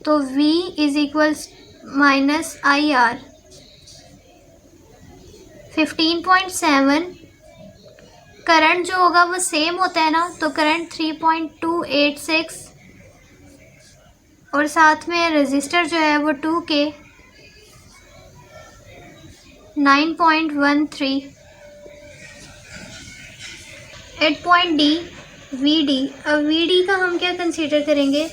तो V is equals minus I R. 15.7 current जो होगा वो सेम होता है ना, तो करंट 3.286 और साथ में रेजिस्टर जो है वो 2K 9.13। 8 point D V D. अब वी डी का हम क्या कंसीडर करेंगे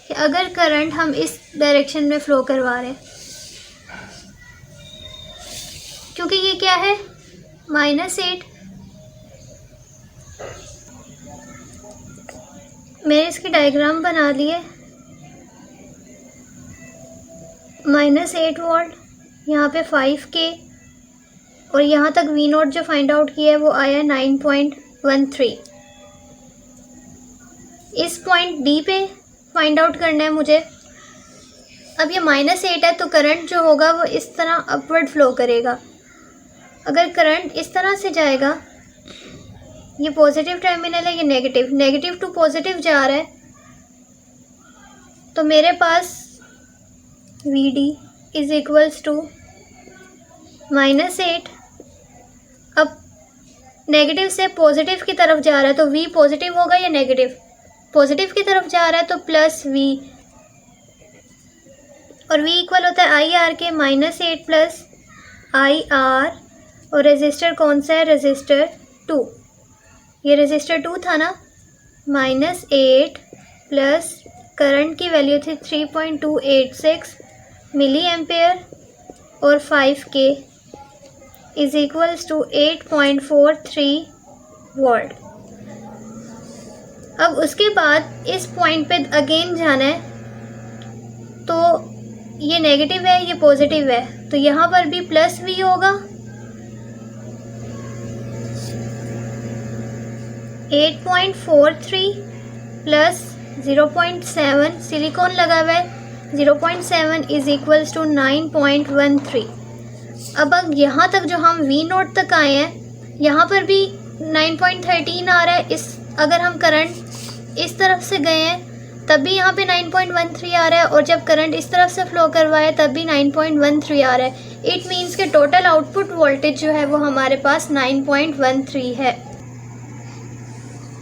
कि अगर करंट हम इस डायरेक्शन में फ़्लो करवा रहे हैं, क्योंकि ये क्या है -8, मैंने इसकी डायग्राम बना लिए। -8 वोल्ट, यहाँ पे 5K और यहाँ तक वी नोट जो फाइंड आउट किया है वो आया 9.13। इस पॉइंट डी पे फाइंड आउट करना है मुझे। अब ये -8 है तो करंट जो होगा वो इस तरह अपवर्ड फ्लो करेगा। अगर करंट इस तरह से जाएगा, ये पॉजिटिव टर्मिनल है, ये नेगेटिव, नेगेटिव टू पॉजिटिव जा रहा है, तो मेरे पास V D is equals to -8। अब नेगेटिव से पॉजिटिव की तरफ जा रहा है तो वी पॉजिटिव होगा या नेगेटिव? पॉजिटिव की तरफ जा रहा है तो प्लस वी, और वी इक्वल होता है आई आर के, -8 प्लस आई आर, और रेजिस्टर कौन सा है? रेजिस्टर 2। ये रेजिस्टर 2 था ना। -8 प्लस करंट की वैल्यू थी 3.286 मिली एम्पेयर और 5K is equals to 8.43 volt. अब उसके बाद इस पॉइंट पे अगेन जाना है, तो ये नेगेटिव है, ये पॉजिटिव है, तो यहाँ पर भी प्लस वी होगा। 8.43 प्लस 0.7, सिलिकॉन लगा हुआ है, 0.7 इज इक्वल्स टू 9.13। अब यहाँ तक जो हम वी नोट तक आए हैं, यहाँ पर भी 9.13 आ रहा है। इस अगर हम करंट इस तरफ से गए हैं तब भी यहाँ पे 9.13 आ रहा है, और जब करंट इस तरफ से फ्लो करवाए तब भी 9.13 आ रहा है। इट मीन्स कि टोटल आउटपुट वोल्टेज जो है वो हमारे पास 9.13 है।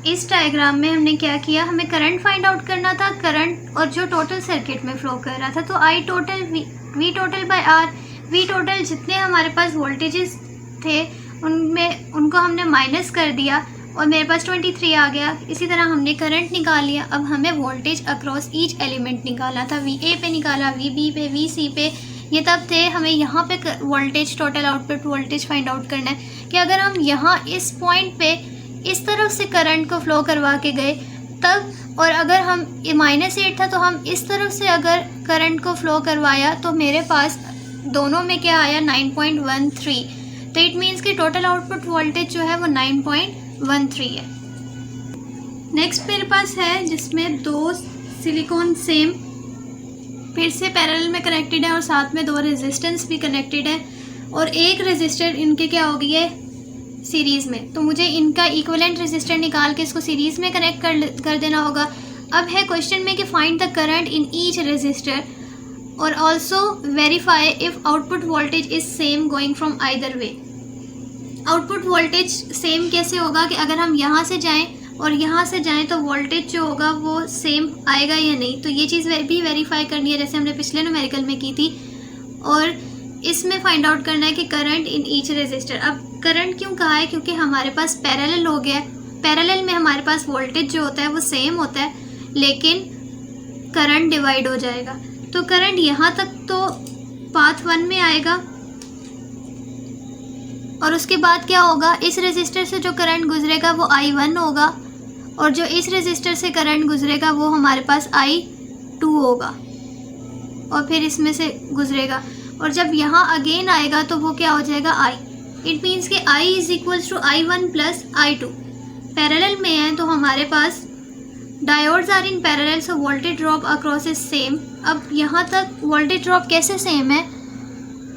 इस डायग्राम में हमने क्या किया, हमें करंट फाइंड आउट करना था, करंट और जो टोटल सर्किट में फ्लो कर रहा था, तो I total V total by R, V total जितने हमारे पास वोल्टेजेस थे उनमें उनको हमने माइनस कर दिया और मेरे पास 23 आ गया। इसी तरह हमने करंट निकाल लिया। अब हमें वोल्टेज अक्रॉस ईच एलिमेंट निकालना था। वी ए पे निकाला, वी बी पे, वी सी पे, ये तब थे। हमें यहाँ पे voltage, total output voltage find out करना है कि अगर हम यहाँ इस पॉइंट पे इस तरफ से करंट को फ्लो करवा के गए तब, और अगर हम ये -8 था तो हम इस तरफ से अगर करंट को फ्लो करवाया तो मेरे पास दोनों में क्या आया 9.13। तो इट मीन्स कि टोटल आउटपुट वोल्टेज जो है वो 9.13 है। नेक्स्ट मेरे पास है जिसमें 2 सिलिकॉन सेम फिर से पैरेलल में कनेक्टेड है और साथ में 2 रेजिस्टेंस भी कनेक्टेड है, और एक रेजिस्टर इनके क्या हो गई है सीरीज़ में। तो मुझे इनका इक्विवेलेंट रेजिस्टर निकाल के इसको सीरीज़ में कनेक्ट कर देना होगा। अब है क्वेश्चन में कि find the current in each resistor और also verify if output voltage is same going from either way. Output voltage same कैसे होगा कि अगर हम यहाँ से जाएं और यहाँ से जाएं तो वोल्टेज जो होगा वो सेम आएगा या नहीं। तो ये चीज़ भी वेरीफाई करनी है जैसे हमने पिछले न्यूमेरिकल में की थी, और इसमें फाइंड आउट करना है कि करंट इन ईच रेजिस्टर। अब करंट क्यों कहा है? क्योंकि हमारे पास पैरेलल हो गया है। पैरेलल में हमारे पास वोल्टेज जो होता है वो सेम होता है, लेकिन करंट डिवाइड हो जाएगा। तो करंट यहाँ तक तो पाथ 1 में आएगा, और उसके बाद क्या होगा, इस रेजिस्टर से जो करंट गुजरेगा वो I1 होगा, और जो इस रेजिस्टर से करंट गुजरेगा वो हमारे पास I2 होगा, और फिर इसमें से गुजरेगा, और जब यहाँ अगेन आएगा तो वो क्या हो जाएगा I। इट मीन्स कि I is equals to I1 plus I2 parallel में है, तो हमारे पास diodes are in parallel, so voltage drop across is same. अब यहाँ तक वोल्टेज ड्रॉप कैसे सेम है,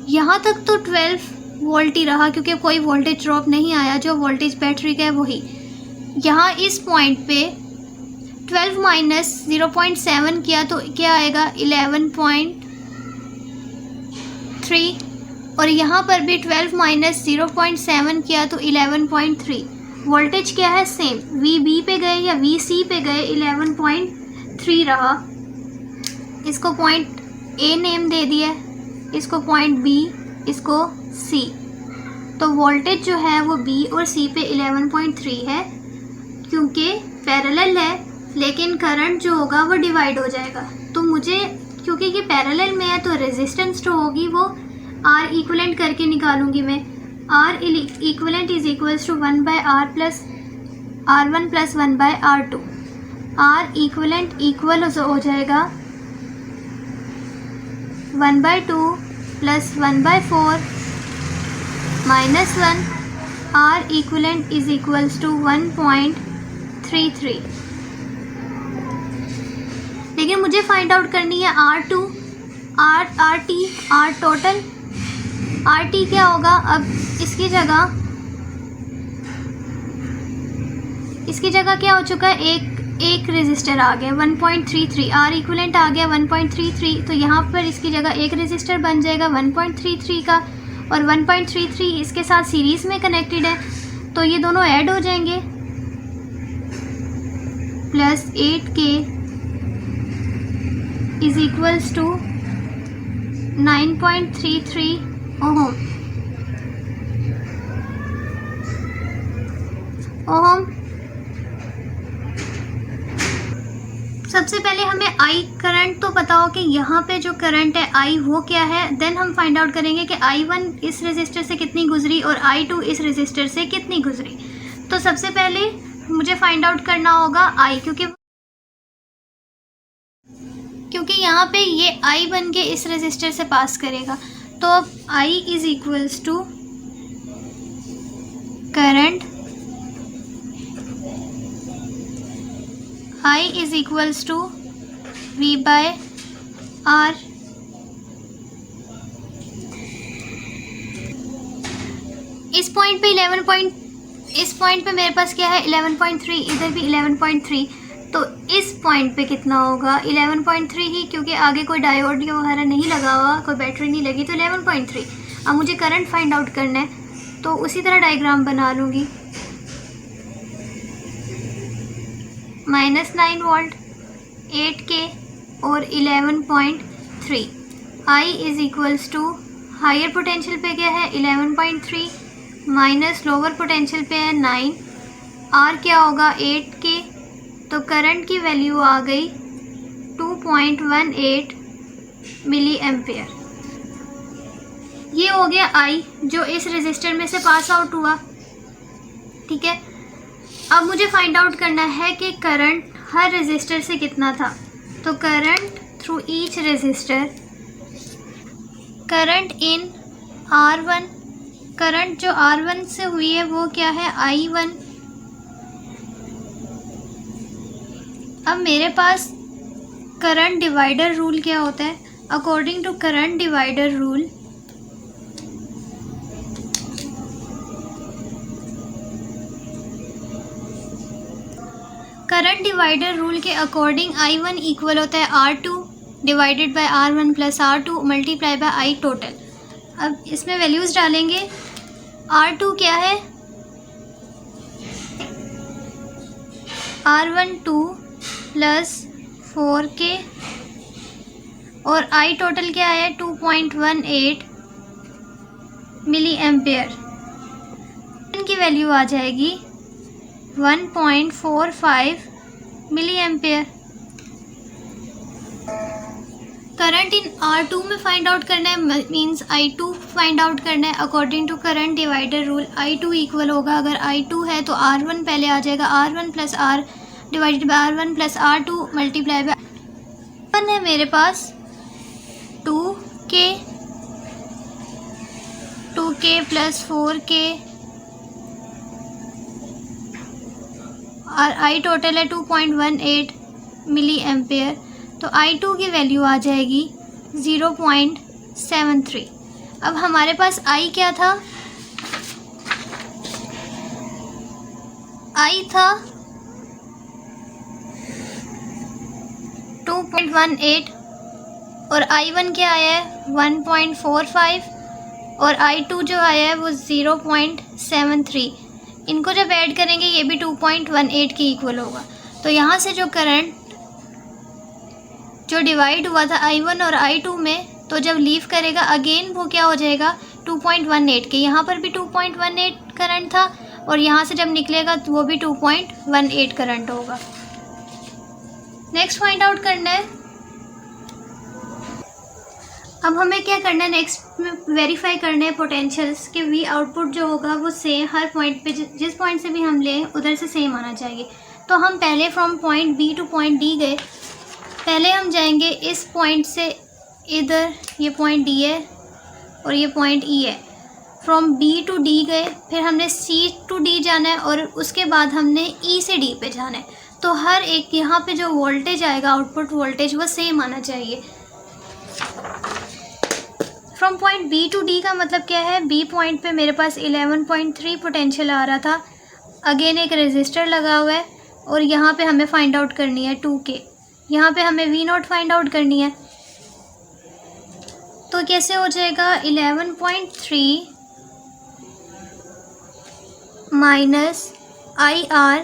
यहाँ तक तो 12 वोल्ट ही रहा क्योंकि कोई वोल्टेज ड्रॉप नहीं आया, जो वोल्टेज बैटरी का है वही। यहाँ इस पॉइंट पे 12 माइनस 0.7 किया तो क्या आएगा 11.3, और यहाँ पर भी 12 माइनस 0.7 किया तो 11.3। वोल्टेज क्या है सेम, VB पे गए या VC पे गए 11.3 रहा। इसको पॉइंट A नेम दे दिया, इसको पॉइंट B, इसको C। तो वोल्टेज जो है वो B और C पे 11.3 है क्योंकि पैरेलल है, लेकिन करंट जो होगा वो डिवाइड हो जाएगा। तो मुझे क्योंकि ये पैरेलल में है तो रेजिस्टेंस जो होगी वो R इक्वलेंट करके निकालूंगी मैं। R equivalent is equals to 1/R plus R1 plus 1/R2। R equivalent equal हो जाएगा 1/2 plus 1/4 minus 1। R equivalent is equals to 1.33। लेकिन मुझे फाइंड आउट करनी है R2, RT, R total. RT क्या होगा, अब इसकी जगह क्या हो चुका है, एक रेजिस्टर आ गया 1.33, R इक्वलेंट आ गया 1.33, तो यहाँ पर इसकी जगह एक रेजिस्टर बन जाएगा 1.33 का, और 1.33 इसके साथ सीरीज़ में कनेक्टेड है, तो ये दोनों ऐड हो जाएंगे plus 8K is equals to 9.33 ohm. सबसे पहले हमें I करंट तो पता हो कि यहाँ पे जो करंट है I वो क्या है, देन हम फाइंड आउट करेंगे कि I1 इस रेजिस्टर से कितनी गुजरी और I2 इस रेजिस्टर से कितनी गुजरी। तो सबसे पहले मुझे फाइंड आउट करना होगा I, क्योंकि यहाँ पे ये I बन के इस रेजिस्टर से पास करेगा। तो अब I is equals to current, I is equals to V/R। इस पॉइंट पे इस पॉइंट पे मेरे पास क्या है 11.3, इधर भी 11.3, तो इस पॉइंट पे कितना होगा 11.3 ही, क्योंकि आगे कोई डायोड वगैरह नहीं लगा हुआ, कोई बैटरी नहीं लगी, तो 11.3। अब मुझे करंट फाइंड आउट करना है, तो उसी तरह डायग्राम बना लूँगी। -9 वोल्ट, 8K और 11.3। I is equals to higher potential पे क्या है 11.3 माइनस लोअर पोटेंशियल पे है 9। R क्या होगा 8K, तो करंट की वैल्यू आ गई 2.18 मिली एम्पेयर। ये हो गया I जो इस रेजिस्टर में से पास आउट हुआ, ठीक है। अब मुझे फाइंड आउट करना है कि करंट हर रेजिस्टर से कितना था। तो current through each resistor, current in R1, current जो R1 से हुई है वो क्या है I1। अब मेरे पास करंट डिवाइडर रूल क्या होता है, according to current divider rule current divider rule के अकॉर्डिंग I1 इक्वल होता है R2 divided by R1 plus R2 multiply by I total. अब इसमें वैल्यूज़ डालेंगे। R2 क्या है R1 2 प्लस 4K और I टोटल क्या है 2.18 मिली एम्पेयर। इनकी वैल्यू आ जाएगी 1.45 मिली एम्पेयर। करंट इन R2 में फाइंड आउट करना है, मींस I2 फाइंड आउट करना है according to current divider rule. I2 equal होगा, अगर I2 है तो R1 पहले आ जाएगा, R1 plus R divided by R1 plus R2 multiply bye 1 है मेरे पास 2K 2K प्लस 4K और I टोटल है 2.18 मिली एम्पेयर। तो I2 की वैल्यू आ जाएगी 0.73। अब हमारे पास I क्या था? I था 2.18 और I1 क्या आया है 1.45 और I2 जो आया है वो 0.73। इनको जब ऐड करेंगे ये भी 2.18 के इक्वल होगा। तो यहाँ से जो करंट जो डिवाइड हुआ था I1 और I2 में, तो जब लीव करेगा अगेन वो क्या हो जाएगा 2.18 के। यहाँ पर भी 2.18 करंट था और यहाँ से जब निकलेगा तो वो भी 2.18 करंट होगा। नेक्स्ट फाइंड आउट करना है। अब हमें क्या करना है, नेक्स्ट में वेरीफाई करना है पोटेंशियल्स कि वी आउटपुट जो होगा वो सेम हर पॉइंट पे, जिस पॉइंट से भी हम लें उधर से सेम आना चाहिए। तो हम पहले from point B to point D गए। पहले हम जाएंगे इस पॉइंट से इधर, ये पॉइंट डी है और ये पॉइंट ई है। फ्रॉम बी टू डी गए, फिर हमने सी टू डी जाना है और उसके बाद हमने ई से डी पे जाना है। तो हर एक यहाँ पे जो वोल्टेज आएगा आउटपुट वोल्टेज वो सेम आना चाहिए। From point B to D का मतलब क्या है, बी पॉइंट पे मेरे पास 11.3 पोटेंशियल आ रहा था। अगेन एक रेजिस्टर लगा हुआ है और यहाँ पे हमें फाइंड आउट करनी है 2K। यहाँ पे हमें V नॉट फाइंड आउट करनी है। तो कैसे हो जाएगा 11.3 माइनस IR,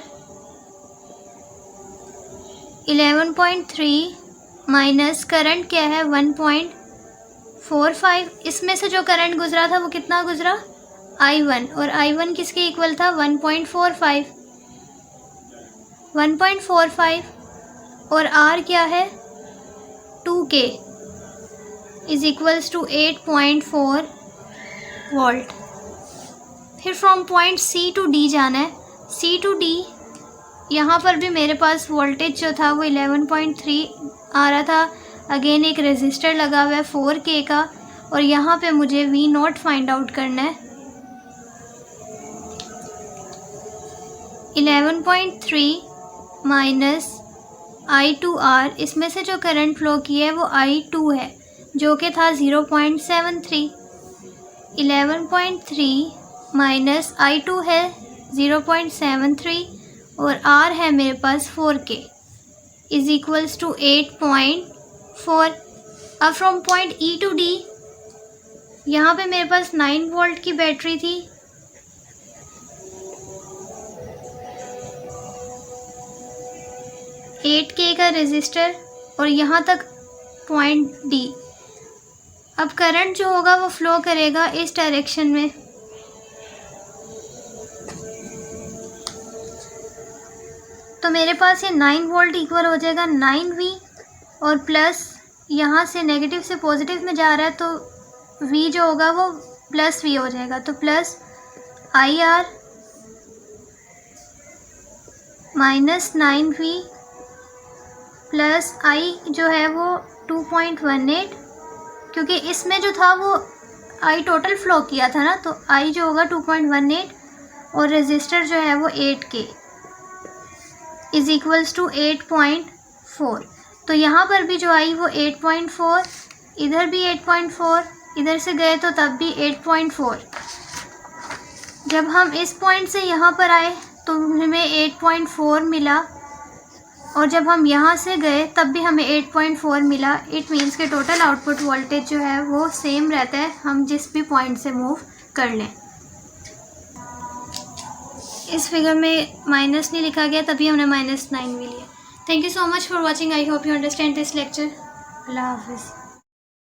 11.3 माइनस करंट क्या है 1.45। इसमें से जो करंट गुजरा था वो कितना गुजरा I1 और I1 किसके इक्वल था 1.45 और R क्या है 2K is equals to 8.4 volt. फिर from point C to D जाना है। C टू D यहाँ पर भी मेरे पास वोल्टेज जो था वो 11.3 आ रहा था। अगेन एक रेजिस्टर लगा हुआ है 4K का और यहाँ पे मुझे V नॉट फाइंड आउट करना है। 11.3 माइनस I2R, इसमें से जो करंट फ्लो किया है वो I2 है जो कि था 0.73। 11.3 माइनस I2 है 0.73 और R है मेरे पास 4K इज इक्वल्स टू 8.4। अब from point E to D यहाँ पे मेरे पास 9 वोल्ट की बैटरी थी। $8K का रेजिस्टर और यहाँ तक पॉइंट D। अब करंट जो होगा वो फ्लो करेगा इस डायरेक्शन में। तो मेरे पास ये 9 वोल्ट इक्वल हो जाएगा 9V और प्लस यहाँ से नेगेटिव से पॉजिटिव में जा रहा है तो V जो होगा वो प्लस V हो जाएगा। तो plus IR minus 9V plus I जो है वो 2.18, क्योंकि इसमें जो था वो I टोटल फ्लो किया था ना, तो I जो होगा 2.18 और रेजिस्टर जो है वो 8K इज इक्वल्स टू 8.4। तो यहाँ पर भी जो आई वो 8.4, इधर भी 8.4, इधर से गए तो तब भी 8.4। जब हम इस पॉइंट से यहाँ पर आए तो हमें 8.4 मिला और जब हम यहाँ से गए तब भी हमें 8.4 मिला। इट मीन्स के टोटल आउटपुट वोल्टेज जो है वो सेम रहता है हम जिस भी पॉइंट से मूव कर लें। इस फिगर में माइनस नहीं लिखा गया तभी हमने -9 भी लिया। Thank you so much for watching. I hope you understand this lecture. अल्लाह हाफिज़।